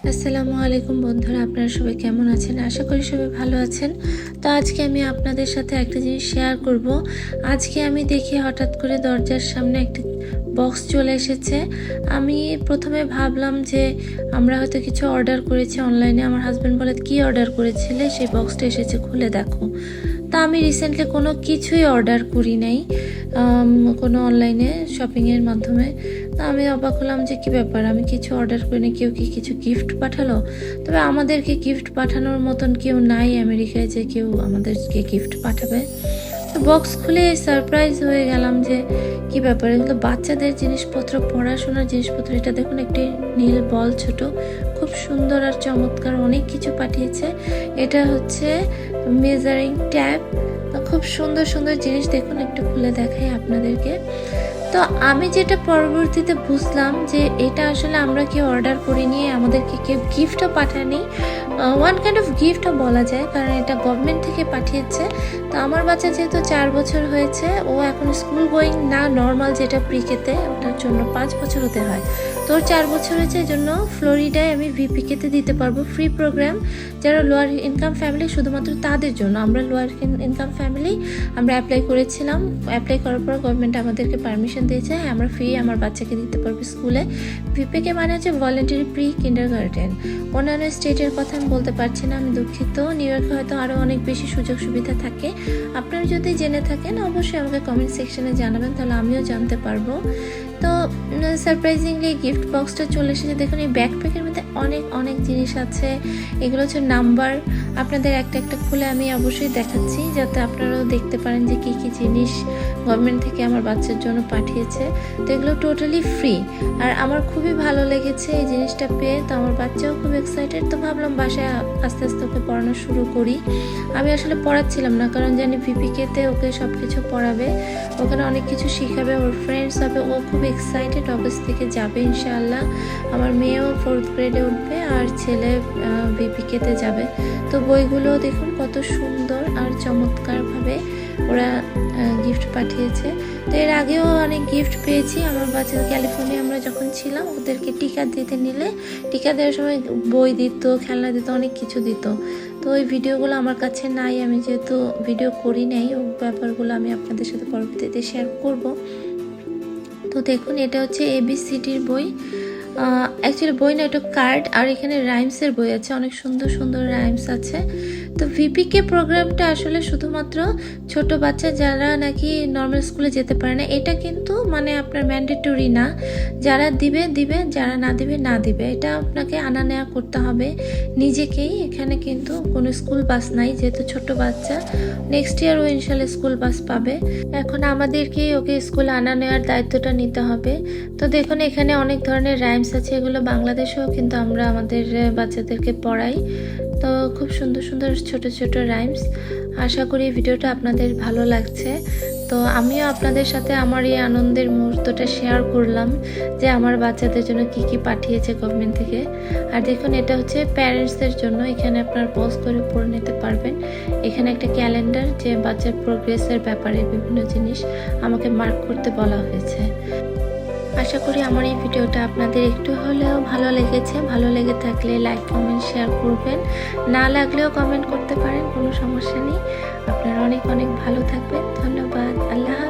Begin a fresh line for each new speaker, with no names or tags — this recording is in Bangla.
আসসালামু আলাইকুম বন্ধুরা, আপনারা সবাই কেমন আছেন? আশা করি সবাই ভালো আছেন। তো আজকে আমি আপনাদের সাথে একটা জিনিস শেয়ার করব। আজকে আমি দেখি হঠাৎ করে দরজার সামনে একটা বক্স চলে এসেছে। আমি প্রথমে ভাবলাম যে আমরা হয়তো কিছু অর্ডার করেছি অনলাইনে। আমার হাজব্যান্ড বলে, কি অর্ডার করেছিলে? সেই বক্সটা এসেছে, খুলে দেখো। তা আমি রিসেন্টলি কোনো কিছুই অর্ডার করি নাই কোনো অনলাইনে শপিংয়ের মাধ্যমে। তা আমি অবাক হলাম যে কী ব্যাপার, আমি কিছু অর্ডার করিনি, কেউ কি কিছু গিফট পাঠালো? তবে আমাদেরকে গিফট পাঠানোর মতন কেউ নাই আমেরিকায় যে কেউ আমাদেরকে গিফট পাঠাবে। তো বক্স খুলে সারপ্রাইজ হয়ে গেলাম যে কী ব্যাপার, এগুলো বাচ্চাদের জিনিসপত্র, পড়াশোনার জিনিসপত্র। এটা দেখুন, একটি নীল বল, ছোট, খুব সুন্দর আর চমৎকার অনেক কিছু পাঠিয়েছে। এটা হচ্ছে মেজারিং ট্যাব, খুব সুন্দর সুন্দর জিনিস। দেখুন, একটু খুলে দেখাই আপনাদেরকে। তো আমি যেটা পরবর্তীতে বুঝলাম যে এটা আসলে আমরা কেউ অর্ডার করিনি, আমাদেরকে কেউ গিফটও পাঠায়নি। ওয়ান কাইন্ড অফ গিফটও বলা যায়, কারণ এটা গভর্নমেন্ট থেকে পাঠিয়েছে। তো আমার বাচ্চা যেহেতু 4 বছর হয়েছে, ও এখন স্কুল গোয়িং না, নর্মাল যেটা প্রিকেতে, ওটার জন্য 5 বছর হতে হয়। তো ওর 4 বছর হয়েছে, এই জন্য ফ্লোরিডায় আমি ভিপিকেতে দিতে পারবো। ফ্রি প্রোগ্রাম, যারা লোয়ার ইনকাম ফ্যামিলি, শুধুমাত্র তাদের জন্য। আমরা লোয়ার ইনকাম ফ্যামিলি, আমরা অ্যাপ্লাই করেছিলাম। অ্যাপ্লাই করার পর গভর্নমেন্ট আমাদেরকে পারমিশন দিয়েছে, হ্যাঁ আমরা ফ্রি আমার বাচ্চাকে দিতে পারবো স্কুলে। ভিপিকে মানে হচ্ছে ভলেন্টারি প্রি কিন্ডারগার্টেন। অন্যান্য স্টেটের কথা আমি বলতে পারছি না, আমি দুঃখিত। নিউ ইয়র্কে হয়তো আরও অনেক বেশি সুযোগ সুবিধা থাকে। আপনারা যদি জেনে থাকেন অবশ্যই আমাকে কমেন্ট সেকশনে জানাবেন, তাহলে আমিও জানতে পারবো। তো সারপ্রাইজিংলি গিফট বক্সটা চলে এসেছে। দেখুন, এই ব্যাকপ্যাকের মধ্যে অনেক অনেক জিনিস আছে। এগুলো হচ্ছে নাম্বার। আপনাদের একটা একটা খুলে আমি অবশ্যই দেখাচ্ছি, যাতে আপনারাও দেখতে পারেন যে কী কী জিনিস গভর্নমেন্ট থেকে আমার বাচ্চার জন্য পাঠিয়েছে। তো এগুলো টোটালি ফ্রি, আর আমার খুবই ভালো লেগেছে এই জিনিসটা পেয়ে। তো আমার বাচ্চাও খুব এক্সাইটেড। তো ভাবলাম বাসায় আস্তে আস্তে ওকে পড়ানো শুরু করি। আমি আসলে পড়াচ্ছিলাম না, কারণ জানি ভিপিকেতে ওকে সব কিছু পড়াবে, ওখানে অনেক কিছু শেখাবে, ওর ফ্রেন্ডস হবে। ও খুব এক্সাইটেড, অগস্ট থেকে যাবে ইনশাআল্লাহ। আমার মেয়েও 4th গ্রেডে উঠবে, আর ছেলে ভিপিকেতে যাবে। তো বইগুলো দেখুন কত সুন্দর আর চমৎকারভাবে ওরা গিফট পাঠিয়েছে। তো এর আগেও অনেক গিফট পেয়েছি। আমার বাচ্চাদের ক্যালিফোর্নিয়া আমরা যখন ছিলাম, ওদেরকে টিকা দিতে নিলে, টিকা দেওয়ার সময় বই দিত, খেলনা দিত, অনেক কিছু দিত। তো ওই ভিডিওগুলো আমার কাছে নাই, আমি যেহেতু ভিডিও করি নাই, ওই ব্যাপারগুলো আমি আপনাদের সাথে পরবর্তীতে শেয়ার করব। তো দেখুন, এটা হচ্ছে ABCDর বই। অ্যাকচুয়ালি বই না, এটা কার্ড, আর এখানে রাইমসের বই আছে, অনেক সুন্দর সুন্দর রাইমস আছে। তো ভিপিকে প্রোগ্রামটা আসলে শুধুমাত্র ছোট বাচ্চা যারা নাকি নর্মাল স্কুলে যেতে পারে না, এটা কিন্তু মানে আপনার ম্যান্ডেটরি না। যারা দিবে দিবে, যারা না দিবে না দিবে, এটা আপনাকে আনা নেওয়া করতে হবে নিজেকেই। এখানে কিন্তু কোনো স্কুল বাস নাই, যেহেতু ছোট বাচ্চা। নেক্সট ইয়ার ও ইনশাল্লাহ স্কুল বাস পাবে। এখন আমাদেরকেই ওকে স্কুলে আনা নেওয়ার দায়িত্বটা নিতে হবে। তো দেখুন, এখানে অনেক ধরনের রাইমস আছে, এগুলো বাংলাদেশেও কিন্তু আমরা আমাদের বাচ্চাদেরকে পড়াই। তো খুব সুন্দর সুন্দর ছোট ছোট রাইমস। আশা করি ভিডিওটা আপনাদের ভালো লাগছে। তো আমিও আপনাদের সাথে আমার এই আনন্দের মুহূর্তটা শেয়ার করলাম যে আমার বাচ্চাদের জন্য কি কি পাঠিয়েছে গভর্নমেন্ট থেকে। আর দেখুন, এটা হচ্ছে প্যারেন্টসদের জন্য, এখানে আপনার পজ করে পড়ে নিতে পারবেন। এখানে একটা ক্যালেন্ডার, যে বাচ্চার প্রোগ্রেসের ব্যাপারে বিভিন্ন জিনিস আমাকে মার্ক করতে বলা হয়েছে। আশা করি আমার এই ভিডিওটা আপনাদের একটু হলেও ভালো লেগেছে। ভালো লেগে থাকলে লাইক, কমেন্ট, শেয়ার করবেন। না লাগলেও কমেন্ট করতে পারেন, কোনো সমস্যা নেই। আপনারা অনেক অনেক ভালো থাকবেন। ধন্যবাদ। আল্লাহ।